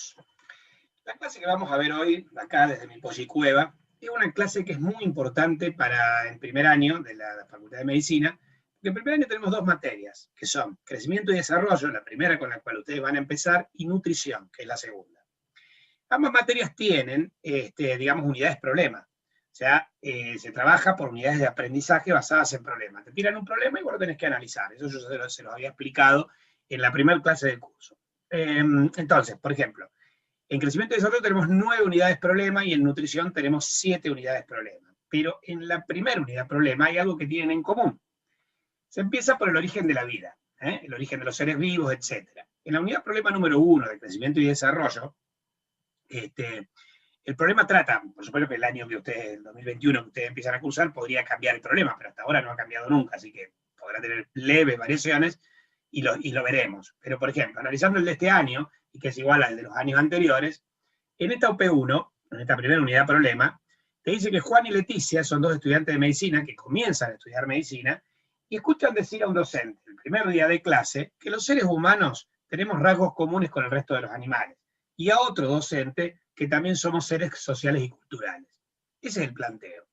todos. La clase que vamos a ver hoy, acá desde mi Pollicueva, es una clase que es muy importante para el primer año de la Facultad de Medicina, porque en primer año tenemos dos materias, que son crecimiento y desarrollo, la primera con la cual ustedes van a empezar, y nutrición, que es la segunda. Ambas materias tienen, digamos, unidades problema. O sea, se trabaja por unidades de aprendizaje basadas en problemas. Te tiran un problema y vos lo tenés que analizar. Eso yo se los había explicado en la primera clase del curso. Entonces, por ejemplo, en crecimiento y desarrollo tenemos 9 unidades problema y en nutrición tenemos 7 unidades problema. Pero en la primera unidad problema hay algo que tienen en común. Se empieza por el origen de la vida, el origen de los seres vivos, etc. En la unidad problema número 1 de crecimiento y desarrollo, el problema trata, por supuesto que el año que ustedes, el 2021, que ustedes empiezan a cursar, podría cambiar el problema, pero hasta ahora no ha cambiado nunca, así que podrá tener leves variaciones y lo veremos. Pero, por ejemplo, analizando el de este año, y que es igual al de los años anteriores, en esta UP1, en esta primera unidad problema, te dice que Juan y Leticia son dos estudiantes de medicina que comienzan a estudiar medicina y escuchan decir a un docente, el primer día de clase, que los seres humanos tenemos rasgos comunes con el resto de los animales, y a otro docente que también somos seres sociales y culturales. Ese es el planteo.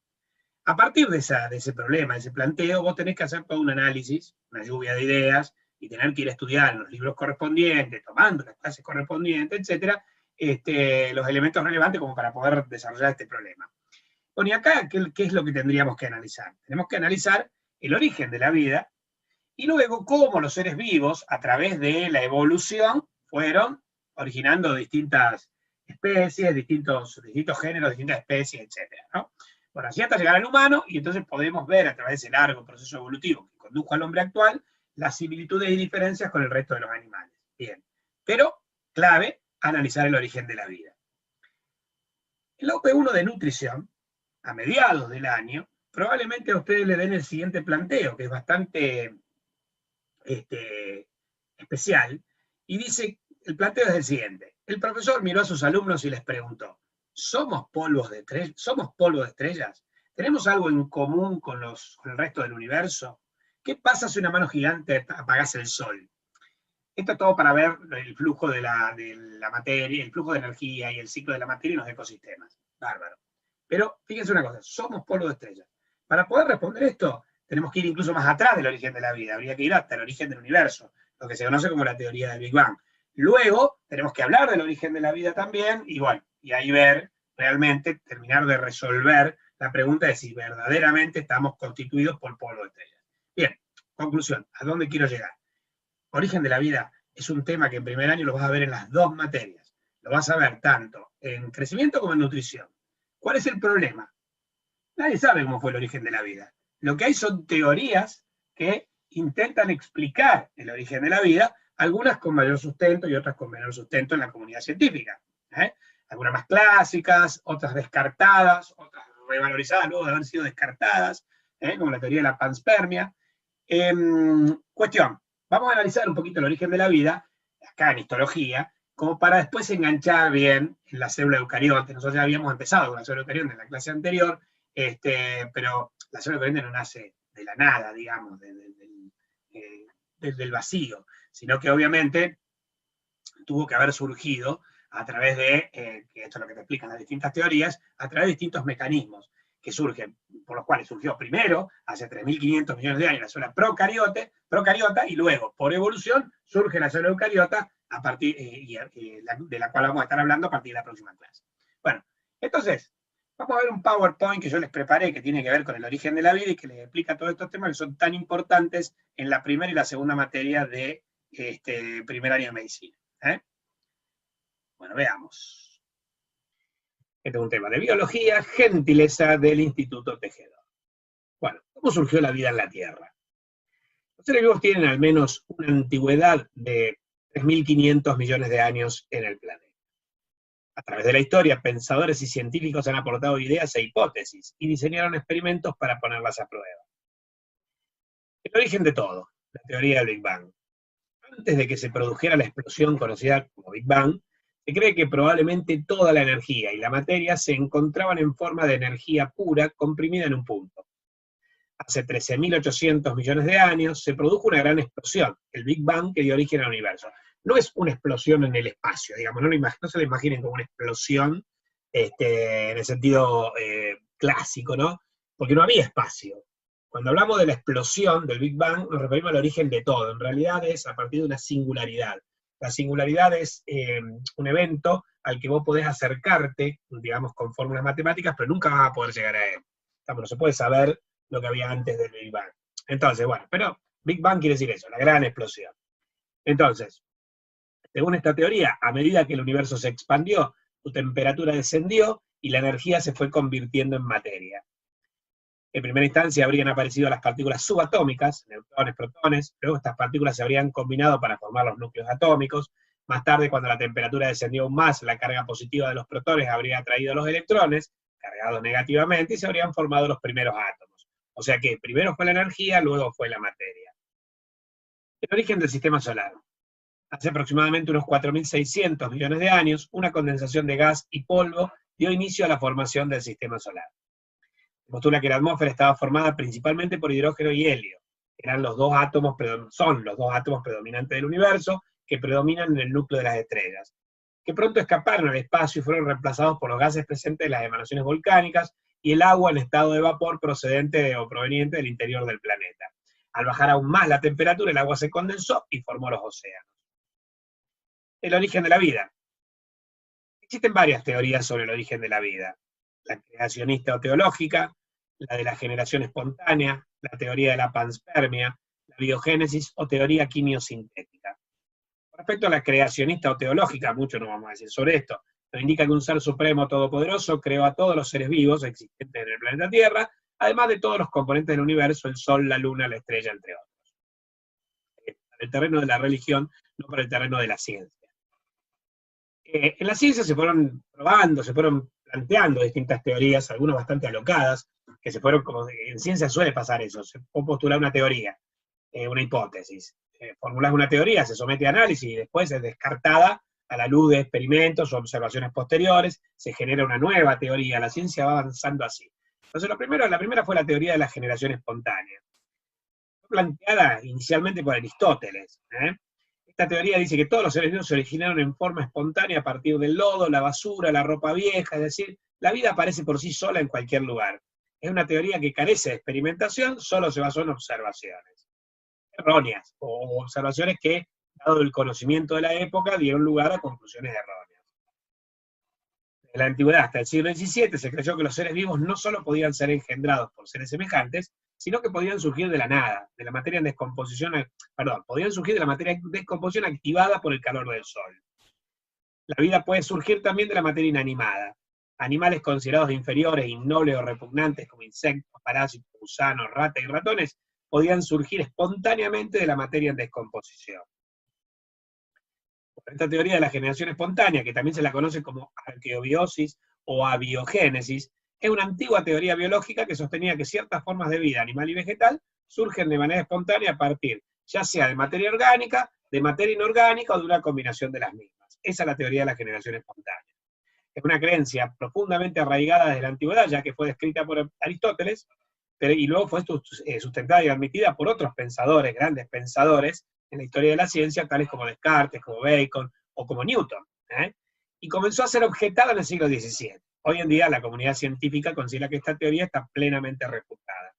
A partir de ese problema, de ese planteo, vos tenés que hacer todo un análisis, una lluvia de ideas, y tener que ir a estudiar en los libros correspondientes, tomando las clases correspondientes, etcétera, los elementos relevantes como para poder desarrollar este problema. Bueno, y acá, ¿qué es lo que tendríamos que analizar? Tenemos que analizar el origen de la vida, y luego cómo los seres vivos, a través de la evolución, fueron originando distintas especies, distintos géneros, distintas especies, etcétera, ¿no? Bueno, así hasta llegar al humano, y entonces podemos ver a través de ese largo proceso evolutivo que condujo al hombre actual, las similitudes y diferencias con el resto de los animales. Bien, pero clave, analizar el origen de la vida. En la OP1 de nutrición, a mediados del año, probablemente a ustedes le den el siguiente planteo, que es bastante especial, y dice, el planteo es el siguiente. El profesor miró a sus alumnos y les preguntó, ¿somos polvo de estrellas? ¿Tenemos algo en común con el resto del universo? ¿Qué pasa si una mano gigante apagase el sol? Esto es todo para ver el flujo de la materia, el flujo de energía y el ciclo de la materia en los ecosistemas. Bárbaro. Pero fíjense una cosa, somos polvo de estrellas. Para poder responder esto, tenemos que ir incluso más atrás del origen de la vida. Habría que ir hasta el origen del universo, lo que se conoce como la teoría del Big Bang. Luego, tenemos que hablar del origen de la vida también, y bueno, y ahí ver, realmente, terminar de resolver la pregunta de si verdaderamente estamos constituidos por polvo de estrellas. Bien, conclusión, ¿a dónde quiero llegar? Origen de la vida es un tema que en primer año lo vas a ver en las dos materias. Lo vas a ver tanto en crecimiento como en nutrición. ¿Cuál es el problema? Nadie sabe cómo fue el origen de la vida. Lo que hay son teorías que intentan explicar el origen de la vida, algunas con mayor sustento y otras con menor sustento en la comunidad científica. Algunas más clásicas, otras descartadas, otras revalorizadas luego de haber sido descartadas, como la teoría de la panspermia. Cuestión, vamos a analizar un poquito el origen de la vida, acá en histología, como para después enganchar bien en la célula eucarionte. Nosotros ya habíamos empezado con la célula eucarionte en la clase anterior, pero la célula eucarionte no nace de la nada, digamos, desde el vacío, sino que obviamente tuvo que haber surgido a través de, que esto es lo que te explican las distintas teorías, a través de distintos mecanismos que surgen, por los cuales surgió primero, hace 3.500 millones de años, la célula procariota, y luego, por evolución, surge la célula eucariota, a partir, de la cual vamos a estar hablando a partir de la próxima clase. Bueno, entonces, vamos a ver un PowerPoint que yo les preparé, que tiene que ver con el origen de la vida, y que les explica todos estos temas que son tan importantes en la primera y la segunda materia de primer año de medicina. Bueno, veamos. Este es un tema de biología, gentileza del Instituto Tejedor. Bueno, ¿cómo surgió la vida en la Tierra? Los seres vivos tienen al menos una antigüedad de 3.500 millones de años en el planeta. A través de la historia, pensadores y científicos han aportado ideas e hipótesis y diseñaron experimentos para ponerlas a prueba. El origen de todo, la teoría del Big Bang. Antes de que se produjera la explosión conocida como Big Bang, se cree que probablemente toda la energía y la materia se encontraban en forma de energía pura comprimida en un punto. Hace 13.800 millones de años se produjo una gran explosión, el Big Bang, que dio origen al universo. no es una explosión en el espacio, digamos, no se la imaginen como una explosión en el sentido clásico, ¿no? Porque no había espacio. Cuando hablamos de la explosión del Big Bang, nos referimos al origen de todo. En realidad es a partir de una singularidad. La singularidad es un evento al que vos podés acercarte, digamos, con fórmulas matemáticas, pero nunca vas a poder llegar a él. No se puede saber lo que había antes del Big Bang. Entonces, bueno, pero Big Bang quiere decir eso, la gran explosión. Entonces, según esta teoría, a medida que el universo se expandió, su temperatura descendió y la energía se fue convirtiendo en materia. En primera instancia habrían aparecido las partículas subatómicas, neutrones, protones, luego estas partículas se habrían combinado para formar los núcleos atómicos. Más tarde, cuando la temperatura descendió aún más, la carga positiva de los protones habría atraído los electrones, cargados negativamente, y se habrían formado los primeros átomos. O sea que primero fue la energía, luego fue la materia. El origen del sistema solar. Hace aproximadamente unos 4.600 millones de años, una condensación de gas y polvo dio inicio a la formación del sistema solar. Se postula que la atmósfera estaba formada principalmente por hidrógeno y helio. Son los dos átomos predominantes del universo que predominan en el núcleo de las estrellas, que pronto escaparon al espacio y fueron reemplazados por los gases presentes en las emanaciones volcánicas y el agua en estado de vapor procedente o proveniente del interior del planeta. Al bajar aún más la temperatura, el agua se condensó y formó los océanos. El origen de la vida. Existen varias teorías sobre el origen de la vida. La creacionista o teológica, la de la generación espontánea, la teoría de la panspermia, la biogénesis o teoría quimiosintética. Respecto a la creacionista o teológica, mucho no vamos a decir sobre esto, pero indica que un ser supremo todopoderoso creó a todos los seres vivos existentes en el planeta Tierra, además de todos los componentes del universo, el Sol, la Luna, la estrella, entre otros. Para el terreno de la religión, no para el terreno de la ciencia. En la ciencia se fueron probando, se fueron planteando distintas teorías, algunas bastante alocadas, que se fueron, como en ciencia suele pasar eso, se puede postular una teoría, una hipótesis. Formulás una teoría, se somete a análisis y después es descartada a la luz de experimentos o observaciones posteriores, se genera una nueva teoría, la ciencia va avanzando así. Entonces la primera fue la teoría de la generación espontánea. Fue planteada inicialmente por Aristóteles. Esta teoría dice que todos los seres vivos se originaron en forma espontánea a partir del lodo, la basura, la ropa vieja, es decir, la vida aparece por sí sola en cualquier lugar. Es una teoría que carece de experimentación, solo se basó en observaciones erróneas, o observaciones que, dado el conocimiento de la época, dieron lugar a conclusiones erróneas. En la antigüedad hasta el siglo XVII se creyó que los seres vivos no solo podían ser engendrados por seres semejantes, sino que podían surgir de la nada, de la materia en descomposición, podían surgir de la materia en descomposición activada por el calor del sol. La vida puede surgir también de la materia inanimada. Animales considerados inferiores, innobles o repugnantes como insectos, parásitos, gusanos, ratas y ratones, podían surgir espontáneamente de la materia en descomposición. Por esta teoría de la generación espontánea, que también se la conoce como arqueobiosis o abiogénesis, es una antigua teoría biológica que sostenía que ciertas formas de vida animal y vegetal surgen de manera espontánea a partir, ya sea de materia orgánica, de materia inorgánica o de una combinación de las mismas. Esa es la teoría de la generación espontánea. Es una creencia profundamente arraigada desde la antigüedad, ya que fue descrita por Aristóteles, y luego fue sustentada y admitida por otros pensadores, grandes pensadores, en la historia de la ciencia, tales como Descartes, como Bacon, o como Newton. Y comenzó a ser objetada en el siglo XVII. Hoy en día la comunidad científica considera que esta teoría está plenamente refutada.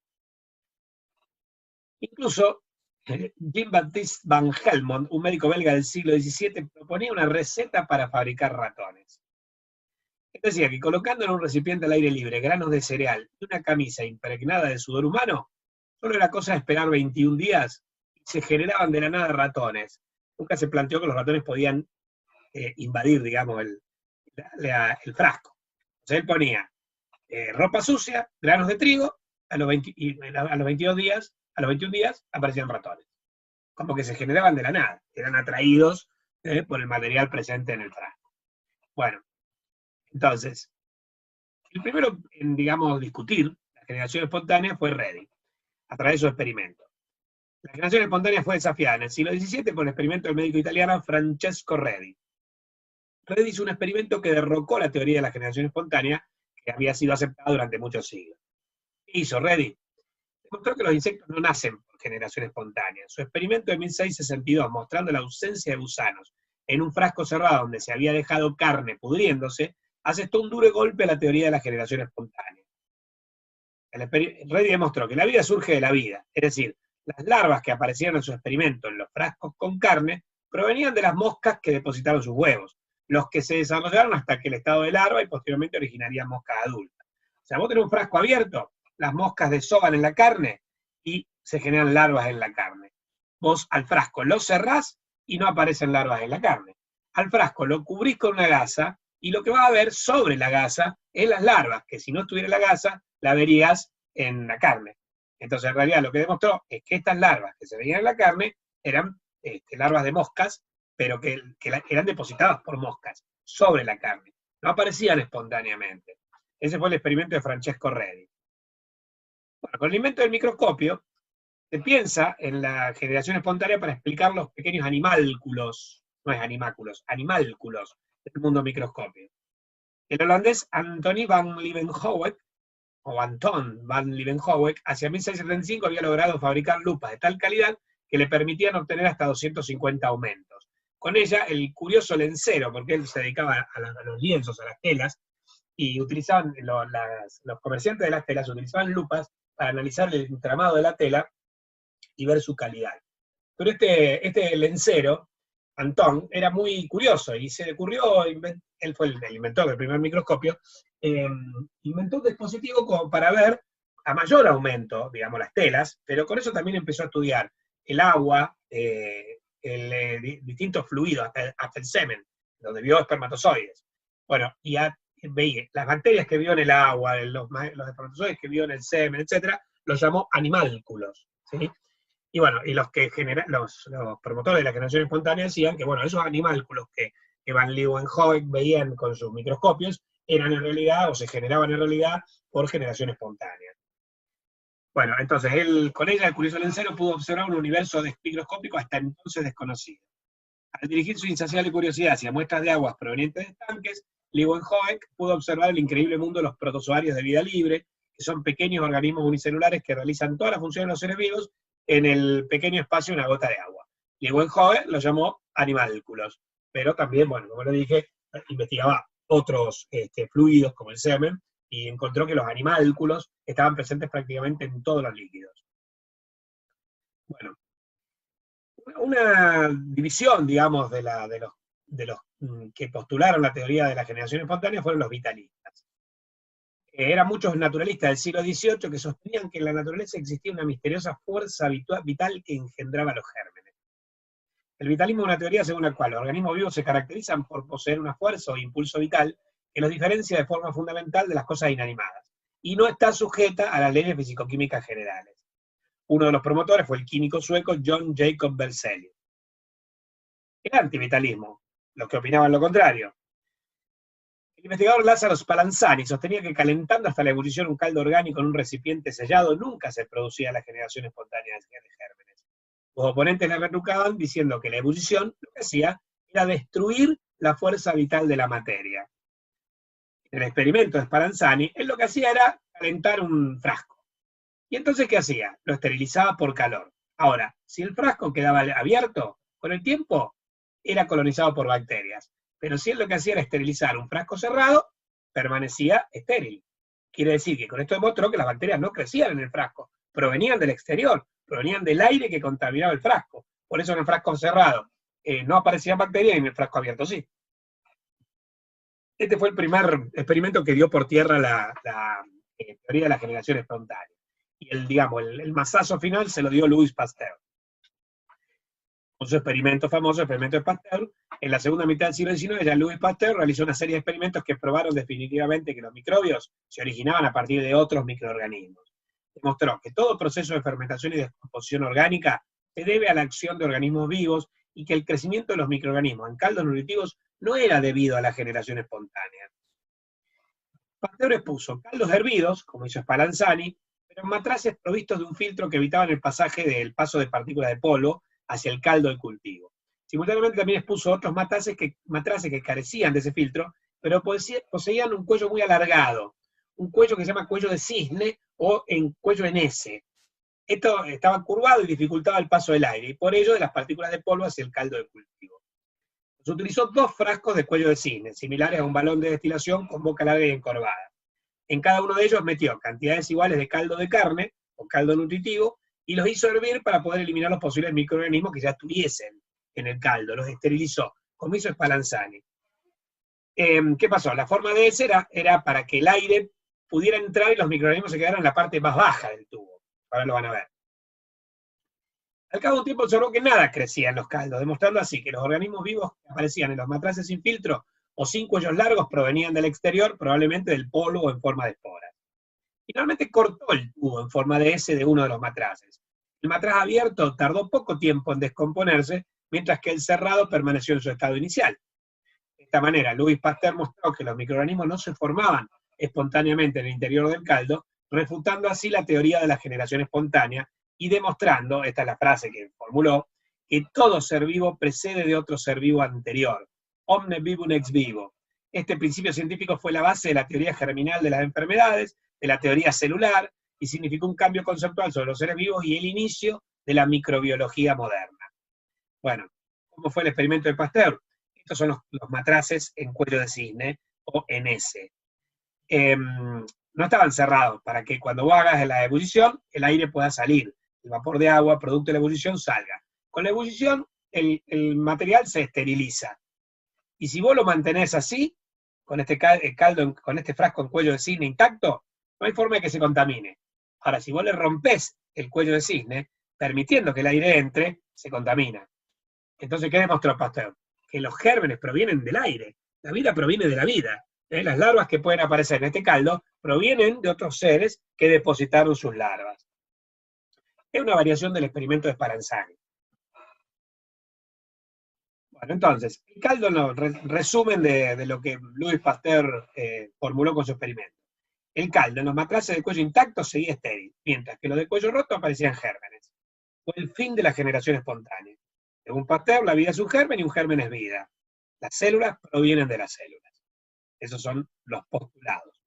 Incluso Jean-Baptiste Van Helmont, un médico belga del siglo XVII, proponía una receta para fabricar ratones. Él decía que colocando en un recipiente al aire libre granos de cereal y una camisa impregnada de sudor humano, solo era cosa de esperar 21 días y se generaban de la nada ratones. Nunca se planteó que los ratones podían invadir, digamos, el frasco. Entonces él ponía ropa sucia, granos de trigo, a los 21 días aparecían ratones. Como que se generaban de la nada, eran atraídos por el material presente en el frasco. Bueno, entonces, el primero en, digamos, discutir la generación espontánea fue Redi, a través de su experimento. La generación espontánea fue desafiada en el siglo XVII por el experimento del médico italiano Francesco Redi. Redi hizo un experimento que derrocó la teoría de la generación espontánea, que había sido aceptada durante muchos siglos. ¿Qué hizo Redi? Demostró que los insectos no nacen generación espontánea. Su experimento de 1662, mostrando la ausencia de gusanos en un frasco cerrado donde se había dejado carne pudriéndose, asestó un duro golpe a la teoría de la generación espontánea. Redi demostró que la vida surge de la vida, es decir, las larvas que aparecieron en su experimento en los frascos con carne provenían de las moscas que depositaron sus huevos, los que se desarrollaron hasta que el estado de larva y posteriormente originarían moscas adultas. O sea, vos tenés un frasco abierto, las moscas desovan en la carne y se generan larvas en la carne. Vos al frasco lo cerrás y no aparecen larvas en la carne. Al frasco lo cubrís con una gasa y lo que va a haber sobre la gasa es las larvas, que si no estuviera la gasa, la verías en la carne. Entonces, en realidad, lo que demostró es que estas larvas que se veían en la carne eran larvas de moscas, pero que eran depositadas por moscas sobre la carne. No aparecían espontáneamente. Ese fue el experimento de Francesco Redi. Bueno, con el invento del microscopio, se piensa en la generación espontánea para explicar los pequeños animálculos, no es animáculos, animálculos del mundo microscopio. El holandés Anton van Leeuwenhoek, o Anton van Leeuwenhoek, hacia 1675 había logrado fabricar lupas de tal calidad que le permitían obtener hasta 250 aumentos. Con ella, el curioso lencero, porque él se dedicaba a los lienzos, a las telas, y utilizaban, los comerciantes de las telas utilizaban lupas para analizar el entramado de la tela y ver su calidad. Pero este lencero, Anton, era muy curioso, y se le ocurrió, él fue el inventor del primer microscopio, inventó un dispositivo como para ver a mayor aumento, digamos, las telas, pero con eso también empezó a estudiar el agua, distintos fluidos, hasta el semen, donde vio espermatozoides. Bueno, y veía las bacterias que vio en el agua, los espermatozoides que vio en el semen, etc., los llamó animálculos, ¿sí? Y bueno, y los promotores de la generación espontánea decían que, bueno, esos animálculos que Van Leeuwenhoek veían con sus microscopios eran en realidad, o se generaban en realidad, por generación espontánea. Bueno, entonces con ella, el curioso lencero, pudo observar un universo microscópico hasta entonces desconocido. Al dirigir su insaciable curiosidad hacia muestras de aguas provenientes de estanques, Leeuwenhoek pudo observar el increíble mundo de los protozoarios de vida libre, que son pequeños organismos unicelulares que realizan todas las funciones de los seres vivos en el pequeño espacio de una gota de agua. Leeuwenhoek lo llamó animálculos, pero también, bueno, como le dije, investigaba otros fluidos como el semen, y encontró que los animálculos estaban presentes prácticamente en todos los líquidos. Bueno, una división, digamos, de los que postularon la teoría de la generación espontánea fueron los vitalistas. Eran muchos naturalistas del siglo XVIII que sostenían que en la naturaleza existía una misteriosa fuerza vital que engendraba los gérmenes. El vitalismo es una teoría según la cual los organismos vivos se caracterizan por poseer una fuerza o impulso vital que los diferencia de forma fundamental de las cosas inanimadas, y no está sujeta a las leyes fisicoquímicas generales. Uno de los promotores fue el químico sueco John Jacob Berzelius. El antivitalismo, los que opinaban lo contrario. El investigador Lázaro Spallanzani sostenía que calentando hasta la ebullición un caldo orgánico en un recipiente sellado nunca se producía la generación espontánea de gérmenes. Los oponentes la retrucaban diciendo que la ebullición lo que hacía era destruir la fuerza vital de la materia. En el experimento de Spallanzani, él lo que hacía era calentar un frasco. ¿Y entonces qué hacía? Lo esterilizaba por calor. Ahora, si el frasco quedaba abierto, con el tiempo era colonizado por bacterias. Pero si él lo que hacía era esterilizar un frasco cerrado, permanecía estéril. Quiere decir que con esto demostró que las bacterias no crecían en el frasco, provenían del exterior, provenían del aire que contaminaba el frasco. Por eso en el frasco cerrado no aparecían bacterias y en el frasco abierto sí. Este fue el primer experimento que dio por tierra la teoría de la generación espontánea. Y el mazazo final se lo dio Louis Pasteur. Con su experimento famoso, el experimento de Pasteur, en la segunda mitad del siglo XIX, ya Louis Pasteur realizó una serie de experimentos que probaron definitivamente que los microbios se originaban a partir de otros microorganismos. Demostró que todo proceso de fermentación y descomposición orgánica se debe a la acción de organismos vivos y que el crecimiento de los microorganismos en caldos nutritivos no era debido a la generación espontánea. Pasteur expuso caldos hervidos, como hizo Spallanzani, pero en matraces provistos de un filtro que evitaban el pasaje del paso de partículas de polvo hacia el caldo del cultivo. Simultáneamente también expuso otros matraces que carecían de ese filtro, pero poseían un cuello muy alargado, un cuello que se llama cuello de cisne o cuello en S. Esto estaba curvado y dificultaba el paso del aire, y por ello de las partículas de polvo hacia el caldo de cultivo. Se utilizó 2 frascos de cuello de cisne, similares a un balón de destilación con boca larga y encorvada. En cada uno de ellos metió cantidades iguales de caldo de carne, o caldo nutritivo, y los hizo hervir para poder eliminar los posibles microorganismos que ya estuviesen en el caldo, los esterilizó, como hizo Spallanzani. ¿Qué pasó? La forma de ese era para que el aire pudiera entrar y los microorganismos se quedaran en la parte más baja del tubo. Ahora lo van a ver. Al cabo de un tiempo observó que nada crecía en los caldos, demostrando así que los organismos vivos que aparecían en los matraces sin filtro o sin cuellos largos provenían del exterior, probablemente del polvo o en forma de esporas. Finalmente cortó el tubo en forma de S de uno de los matraces. El matraz abierto tardó poco tiempo en descomponerse, mientras que el cerrado permaneció en su estado inicial. De esta manera, Louis Pasteur mostró que los microorganismos no se formaban espontáneamente en el interior del caldo, refutando así la teoría de la generación espontánea, y demostrando, esta es la frase que formuló, que todo ser vivo precede de otro ser vivo anterior. Omne vivum ex vivo. Este principio científico fue la base de la teoría germinal de las enfermedades, de la teoría celular, y significó un cambio conceptual sobre los seres vivos y el inicio de la microbiología moderna. Bueno, ¿cómo fue el experimento de Pasteur? Estos son los matraces en cuello de cisne, o en S. No estaban cerrados para que cuando vos hagas la ebullición, el aire pueda salir. El vapor de agua, producto de la ebullición, salga. Con la ebullición, el material se esteriliza. Y si vos lo mantenés así, con este caldo, con este frasco en cuello de cisne intacto, no hay forma de que se contamine. Ahora, si vos le rompés el cuello de cisne, permitiendo que el aire entre, se contamina. Entonces, ¿qué demostró Pasteur? Que los gérmenes provienen del aire. La vida proviene de la vida. Las larvas que pueden aparecer en este caldo provienen de otros seres que depositaron sus larvas. Es una variación del experimento de Spallanzani. Bueno, entonces, el caldo no, resumen de lo que Louis Pasteur formuló con su experimento. El caldo en los matraces de cuello intacto seguía estéril, mientras que los de cuello roto aparecían gérmenes. Fue el fin de la generación espontánea. Según Pasteur, la vida es un germen y un germen es vida. Las células provienen de las células. Esos son los postulados.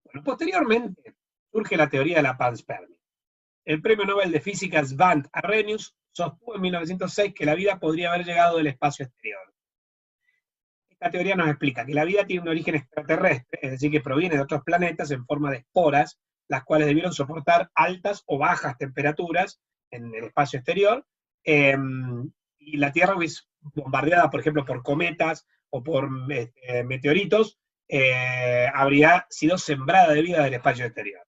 Bueno, posteriormente surge la teoría de la panspermia. El premio Nobel de Física Svante Arrhenius sostuvo en 1906 que la vida podría haber llegado del espacio exterior. Esta teoría nos explica que la vida tiene un origen extraterrestre, es decir, que proviene de otros planetas en forma de esporas, las cuales debieron soportar altas o bajas temperaturas en el espacio exterior, y la Tierra, bombardeada, por ejemplo, por cometas o por meteoritos, habría sido sembrada de vida del espacio exterior.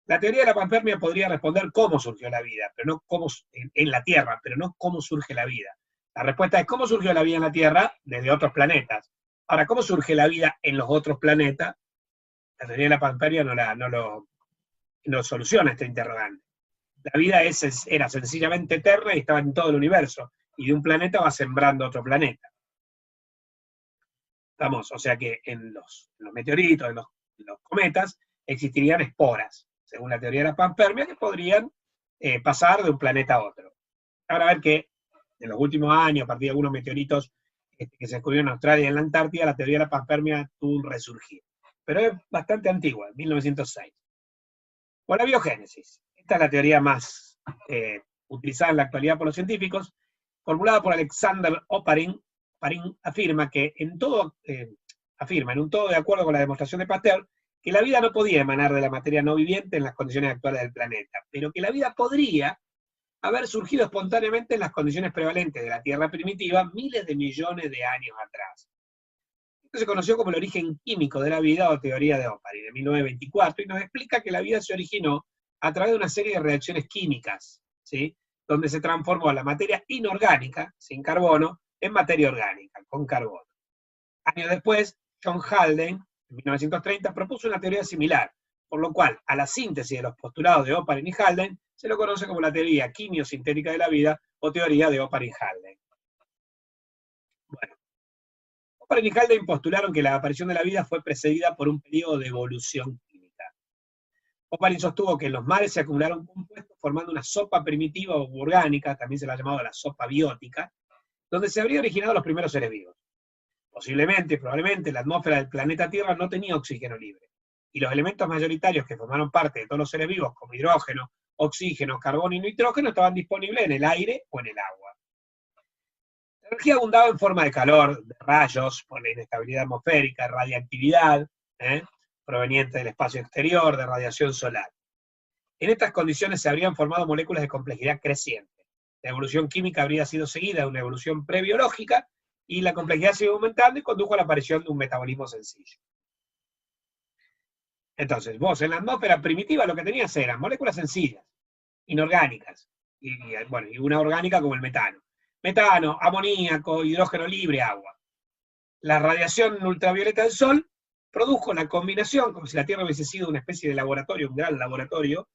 La teoría de la panspermia podría responder cómo surgió la vida, pero no cómo en la Tierra, pero no cómo surge la vida. La respuesta es cómo surgió la vida en la Tierra desde otros planetas. Ahora, ¿cómo surge la vida en los otros planetas? La teoría de la panspermia no soluciona este interrogante. La vida era sencillamente eterna y estaba en todo el universo, y de un planeta va sembrando otro planeta. Vamos, o sea que en los meteoritos, en los cometas, existirían esporas, según la teoría de la panspermia, que podrían pasar de un planeta a otro. Ahora a ver que en los últimos años, a partir de algunos meteoritos que se descubrieron en Australia y en la Antártida, la teoría de la panspermia tuvo un resurgir. Pero es bastante antigua, 1906. O la biogénesis. Esta es la teoría más utilizada en la actualidad por los científicos, formulada por Alexander Oparin. Oparin afirma en un todo de acuerdo con la demostración de Pasteur, que la vida no podía emanar de la materia no viviente en las condiciones actuales del planeta, pero que la vida podría haber surgido espontáneamente en las condiciones prevalentes de la Tierra primitiva miles de millones de años atrás. Esto se conoció como el origen químico de la vida o teoría de Oparin en 1924, y nos explica que la vida se originó a través de una serie de reacciones químicas, ¿sí?, donde se transformó la materia inorgánica, sin carbono, en materia orgánica, con carbono. Años después, John Haldane, en 1930, propuso una teoría similar, por lo cual a la síntesis de los postulados de Oparin y Haldane se lo conoce como la teoría quimiosintética de la vida o teoría de Oparin-Haldane. Bueno, Oparin y Haldane postularon que la aparición de la vida fue precedida por un periodo de evolución química. Oparin sostuvo que en los mares se acumularon compuestos formando una sopa primitiva o orgánica, también se la ha llamado la sopa biótica, donde se habrían originado los primeros seres vivos. Posiblemente, probablemente, la atmósfera del planeta Tierra no tenía oxígeno libre, y los elementos mayoritarios que formaron parte de todos los seres vivos, como hidrógeno, oxígeno, carbono y nitrógeno estaban disponibles en el aire o en el agua. La energía abundaba en forma de calor, de rayos, por la inestabilidad atmosférica, radiactividad, proveniente del espacio exterior, de radiación solar. En estas condiciones se habrían formado moléculas de complejidad creciente. La evolución química habría sido seguida de una evolución prebiológica, y la complejidad siguió aumentando y condujo a la aparición de un metabolismo sencillo. Entonces, vos en la atmósfera primitiva lo que tenías eran moléculas sencillas, inorgánicas, y una orgánica como el metano. Metano, amoníaco, hidrógeno libre, agua. La radiación ultravioleta del Sol produjo la combinación, como si la Tierra hubiese sido una especie de laboratorio, un gran laboratorio,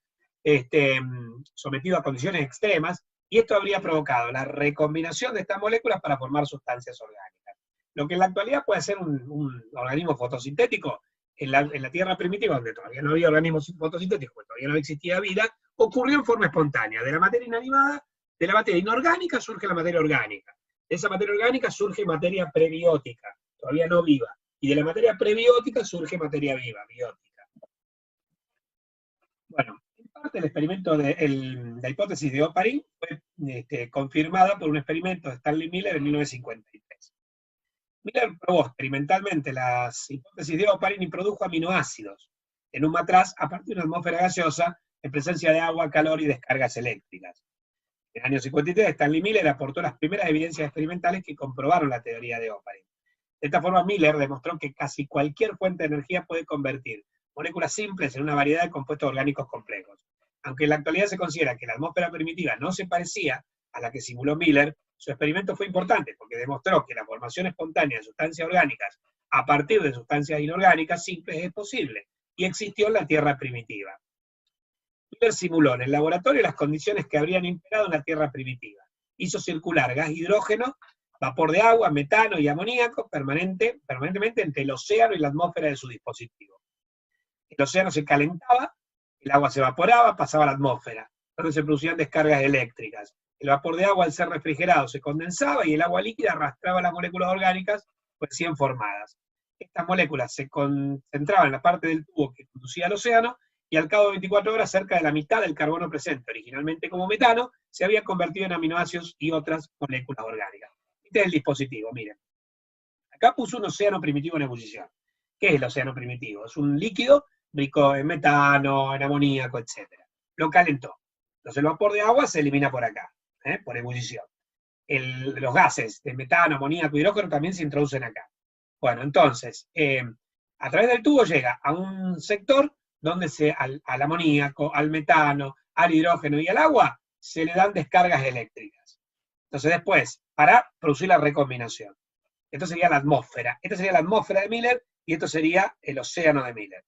sometido a condiciones extremas, y esto habría provocado la recombinación de estas moléculas para formar sustancias orgánicas. Lo que en la actualidad puede ser un organismo fotosintético, en la Tierra primitiva, donde todavía no había organismos fotosintéticos, porque todavía no existía vida, ocurrió en forma espontánea. De la materia inanimada, de la materia inorgánica surge la materia orgánica. De esa materia orgánica surge materia prebiótica, todavía no viva. Y de la materia prebiótica surge materia viva, biótica. Bueno, en parte el experimento la hipótesis de Oparin fue confirmada por un experimento de Stanley Miller en 1953. Miller probó experimentalmente las hipótesis de Oparin y produjo aminoácidos en un matraz a partir de una atmósfera gaseosa en presencia de agua, calor y descargas eléctricas. En el año 53, Stanley Miller aportó las primeras evidencias experimentales que comprobaron la teoría de Oparin. De esta forma, Miller demostró que casi cualquier fuente de energía puede convertir moléculas simples en una variedad de compuestos orgánicos complejos. Aunque en la actualidad se considera que la atmósfera primitiva no se parecía a la que simuló Miller, su experimento fue importante porque demostró que la formación espontánea de sustancias orgánicas a partir de sustancias inorgánicas simples es posible, y existió en la Tierra primitiva. Miller simuló en el laboratorio las condiciones que habrían imperado en la Tierra primitiva. Hizo circular gas hidrógeno, vapor de agua, metano y amoníaco permanentemente entre el océano y la atmósfera de su dispositivo. El océano se calentaba, el agua se evaporaba, pasaba a la atmósfera, donde se producían descargas eléctricas. El vapor de agua, al ser refrigerado, se condensaba y el agua líquida arrastraba las moléculas orgánicas recién formadas. Estas moléculas se concentraban en la parte del tubo que conducía al océano, y al cabo de 24 horas, cerca de la mitad del carbono presente, originalmente como metano, se había convertido en aminoácidos y otras moléculas orgánicas. Este es el dispositivo, miren. Acá puso un océano primitivo en ebullición. ¿Qué es el océano primitivo? Es un líquido rico en metano, en amoníaco, etc. Lo calentó. Entonces el vapor de agua se elimina por acá, por ebullición. Los gases de metano, amoníaco y hidrógeno también se introducen acá. Bueno, entonces, a través del tubo llega a un sector donde al amoníaco, al metano, al hidrógeno y al agua se le dan descargas eléctricas. Entonces después, para producir la recombinación. Esto sería la atmósfera. Esta sería la atmósfera de Miller, y esto sería el océano de Miller,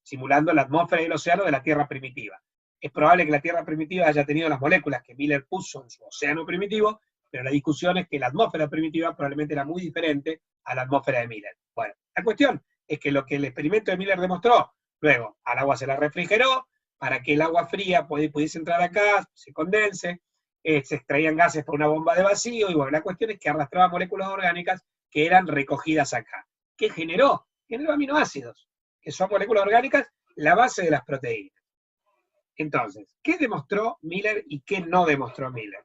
simulando la atmósfera y el océano de la Tierra primitiva. Es probable que la Tierra primitiva haya tenido las moléculas que Miller puso en su océano primitivo, pero la discusión es que la atmósfera primitiva probablemente era muy diferente a la atmósfera de Miller. Bueno, la cuestión es que lo que el experimento de Miller demostró, luego al agua se la refrigeró, para que el agua fría pudiese entrar acá, se condense, se extraían gases por una bomba de vacío, y bueno, la cuestión es que arrastraba moléculas orgánicas que eran recogidas acá. ¿Qué generó? Generó aminoácidos, que son moléculas orgánicas, la base de las proteínas. Entonces, ¿qué demostró Miller y qué no demostró Miller?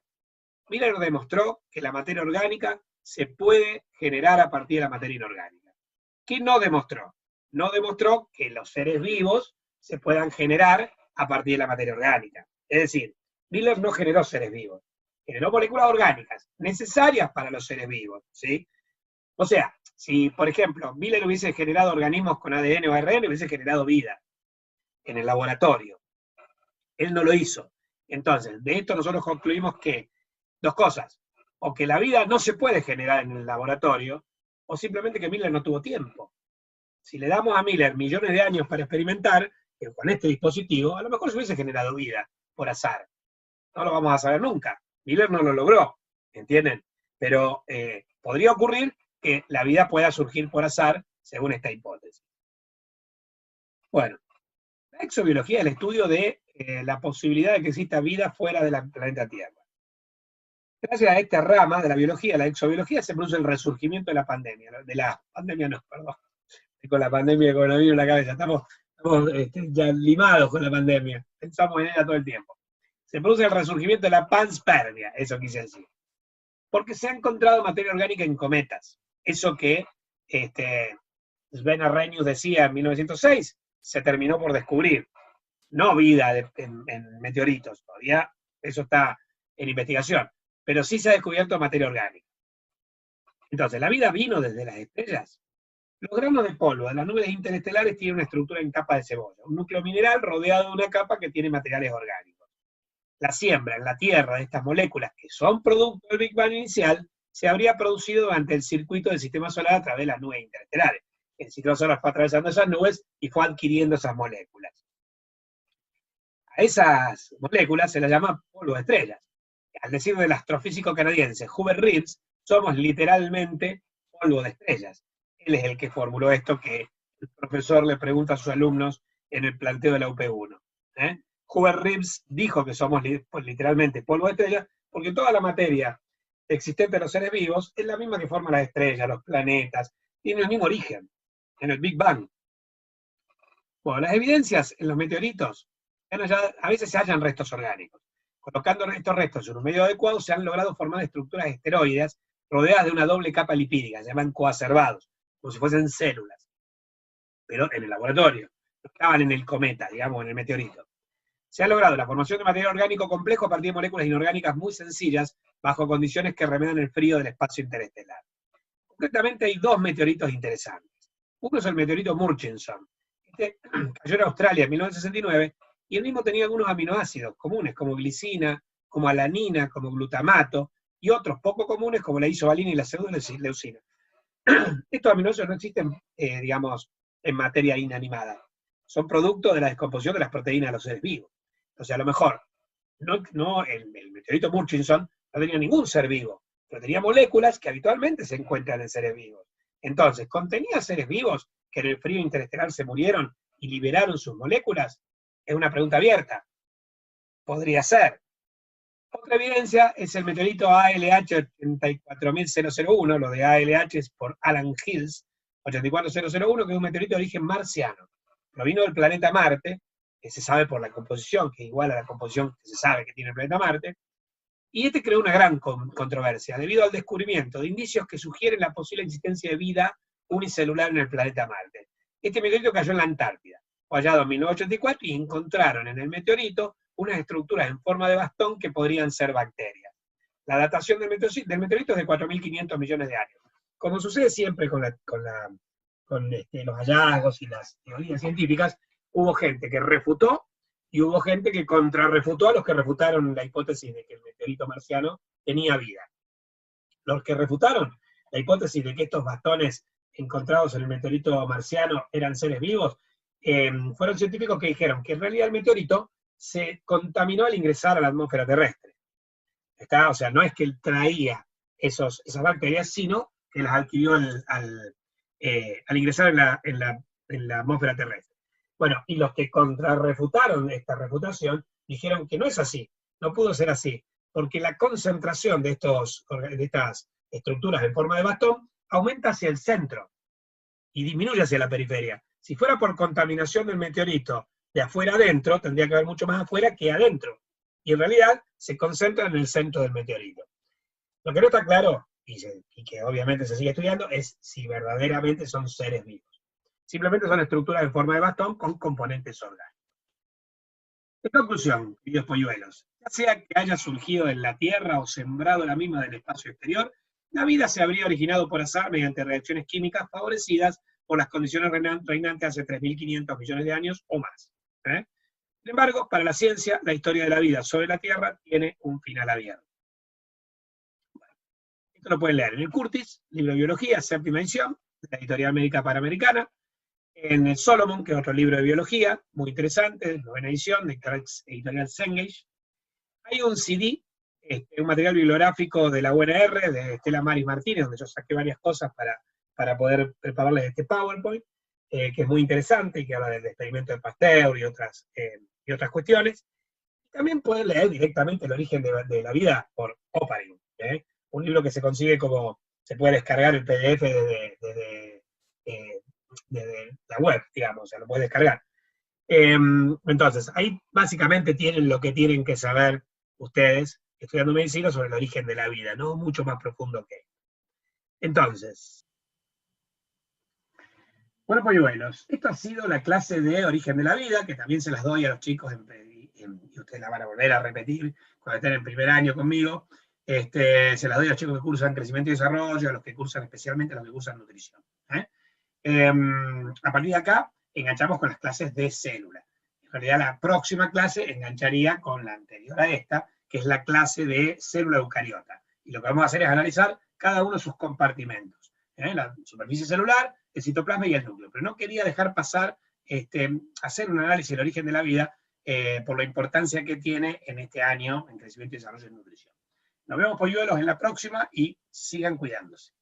Miller demostró que la materia orgánica se puede generar a partir de la materia inorgánica. ¿Qué no demostró? No demostró que los seres vivos se puedan generar a partir de la materia orgánica. Es decir, Miller no generó seres vivos, generó moléculas orgánicas necesarias para los seres vivos, ¿sí? O sea, si, por ejemplo, Miller hubiese generado organismos con ADN o ARN, hubiese generado vida en el laboratorio. Él no lo hizo. Entonces, de esto nosotros concluimos que, dos cosas, o que la vida no se puede generar en el laboratorio, o simplemente que Miller no tuvo tiempo. Si le damos a Miller millones de años para experimentar, con este dispositivo, a lo mejor se hubiese generado vida por azar. No lo vamos a saber nunca. Miller no lo logró, ¿entienden? Pero podría ocurrir que la vida pueda surgir por azar, según esta hipótesis. Bueno, la exobiología es el estudio de la posibilidad de que exista vida fuera del planeta Tierra. Gracias a esta rama de la biología, la exobiología, se produce el resurgimiento de la pandemia. Con la pandemia de coronavirus en la cabeza. Estamos Estamos ya limados con la pandemia. Pensamos en ella todo el tiempo. Se produce el resurgimiento de la panspermia, eso quise decir. Porque se ha encontrado materia orgánica en cometas. Eso que Sven Arrhenius decía en 1906, se terminó por descubrir. No vida en meteoritos, todavía eso está en investigación, pero sí se ha descubierto materia orgánica. Entonces, ¿la vida vino desde las estrellas? Los granos de polvo de las nubes interestelares tienen una estructura en capa de cebolla, un núcleo mineral rodeado de una capa que tiene materiales orgánicos. La siembra en la Tierra de estas moléculas, que son producto del Big Bang inicial, se habría producido durante el circuito del sistema solar a través de las nubes interestelares. El ciclo solar fue atravesando esas nubes y fue adquiriendo esas moléculas. A esas moléculas se las llama polvo de estrellas. Al decir del astrofísico canadiense Hubert Reeves, somos literalmente polvo de estrellas. Él es el que formuló esto que el profesor le pregunta a sus alumnos en el planteo de la UP1. Hubert Reeves dijo que somos literalmente polvo de estrellas porque toda la materia existente en los seres vivos es la misma que forma las estrellas, los planetas, tiene el mismo origen, en el Big Bang. Bueno, las evidencias en los meteoritos, a veces se hallan restos orgánicos. Colocando estos restos en un medio adecuado se han logrado formar estructuras esteroides rodeadas de una doble capa lipídica, se llaman coacervados, como si fuesen células, pero en el laboratorio, no estaban en el cometa, digamos, en el meteorito. Se ha logrado la formación de material orgánico complejo a partir de moléculas inorgánicas muy sencillas, bajo condiciones que remedan el frío del espacio interestelar. Concretamente hay dos meteoritos interesantes. Uno es el meteorito Murchison. Este cayó en Australia en 1969, y el mismo tenía algunos aminoácidos comunes, como glicina, como alanina, como glutamato, y otros poco comunes, como la isovalina y la pseudoleucina. Estos aminoácidos no existen, digamos, en materia inanimada. Son producto de la descomposición de las proteínas de los seres vivos. Entonces, a lo mejor, el meteorito Murchison no tenía ningún ser vivo, pero tenía moléculas que habitualmente se encuentran en seres vivos. Entonces, ¿contenía seres vivos que en el frío interestelar se murieron y liberaron sus moléculas? Es una pregunta abierta. Podría ser. Otra evidencia es el meteorito ALH 84001, lo de ALH es por Alan Hills, 84001, que es un meteorito de origen marciano. Provino del planeta Marte, que se sabe por la composición, que es igual a la composición que se sabe que tiene el planeta Marte, y este creó una gran controversia, debido al descubrimiento de indicios que sugieren la posible existencia de vida unicelular en el planeta Marte. Este meteorito cayó en la Antártida, fue hallado en 1984, y encontraron en el meteorito unas estructuras en forma de bastón que podrían ser bacterias. La datación del meteorito es de 4.500 millones de años. Como sucede siempre con los hallazgos y las teorías científicas, hubo gente que refutó y hubo gente que contrarrefutó a los que refutaron la hipótesis de que el meteorito marciano tenía vida. Los que refutaron la hipótesis de que estos bastones encontrados en el meteorito marciano eran seres vivos, fueron científicos que dijeron que en realidad el meteorito se contaminó al ingresar a la atmósfera terrestre. O sea, no es que él traía esas bacterias, sino que las adquirió al ingresar en la atmósfera terrestre. Bueno, y los que contrarrefutaron esta refutación dijeron que no es así, no pudo ser así, porque la concentración de estas estructuras en forma de bastón aumenta hacia el centro y disminuye hacia la periferia. Si fuera por contaminación del meteorito de afuera adentro, tendría que haber mucho más afuera que adentro. Y en realidad se concentra en el centro del meteorito. Lo que no está claro, y que obviamente se sigue estudiando, es si verdaderamente son seres vivos. Simplemente son estructuras en forma de bastón con componentes orgánicos. En conclusión, queridos polluelos, ya sea que haya surgido en la Tierra o sembrado la misma del espacio exterior, la vida se habría originado por azar mediante reacciones químicas favorecidas por las condiciones reinantes hace 3.500 millones de años o más. Sin embargo, para la ciencia, la historia de la vida sobre la Tierra tiene un final abierto. Bueno, esto lo pueden leer en el Curtis, libro de biología, séptima edición, de la editorial médica panamericana, en el Solomon, que es otro libro de biología, muy interesante, novena edición, de editorial Cengage. Hay un CD, un material bibliográfico de la UNR, de Estela Maris Martínez, donde yo saqué varias cosas para poder prepararles este PowerPoint, que es muy interesante, y que habla del experimento de Pasteur y otras cuestiones. También pueden leer directamente El origen de la vida por Oparin, un libro que se consigue se puede descargar el PDF desde la web, digamos, o sea, lo puedes descargar. Entonces, ahí básicamente tienen lo que tienen que saber ustedes estudiando medicina sobre el origen de la vida, no mucho más profundo que esto. Entonces, bueno, polluelos, esto ha sido la clase de origen de la vida, que también se las doy a los chicos y ustedes la van a volver a repetir cuando estén en primer año conmigo. Se las doy a los chicos que cursan crecimiento y desarrollo, a los que cursan especialmente a los que cursan nutrición. A partir de acá, enganchamos con las clases de célula. En realidad, la próxima clase engancharía con la anterior a esta, que es la clase de célula eucariota. Y lo que vamos a hacer es analizar cada uno de sus compartimentos. La superficie celular, el citoplasma y el núcleo. Pero no quería dejar pasar, hacer un análisis del origen de la vida por la importancia que tiene en este año en crecimiento y desarrollo y nutrición. Nos vemos, polluelos, en la próxima y sigan cuidándose.